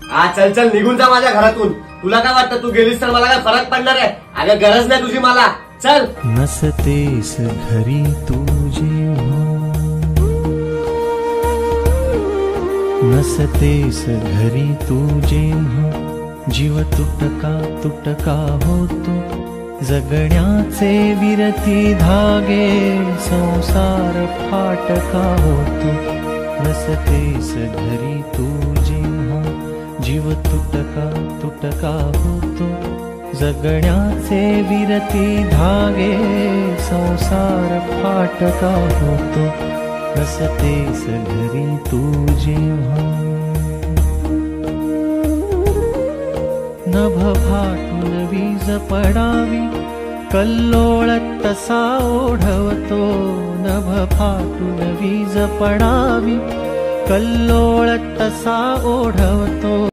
हा चल चल निघून जा माझ्या घरातून. तुला काय वाटतं तू गेलीस तर मला काय फरक पडणार आहे? अगं गरज नाही तुझी मला. चल. नसतेस घरी तू जेव्हा, नसतेस घरी तू जेव्हा, जीव तुटका तुटका होतो. जगण्याचे विरती धागे, संसार फाटका होतो. नसतेस घरी तू जेव्हा, जीव तुटका तुटका होतो. जगण्याचे विरती धागे, संसार फाटका होतो. नसतेस घरी तू जेव्हा. नभ फाटून वीज पडावी, कल्लोळ तसा ओढवतो. नभ फाटून वीज पडावी, कल्लोळ तसा ओढवतो.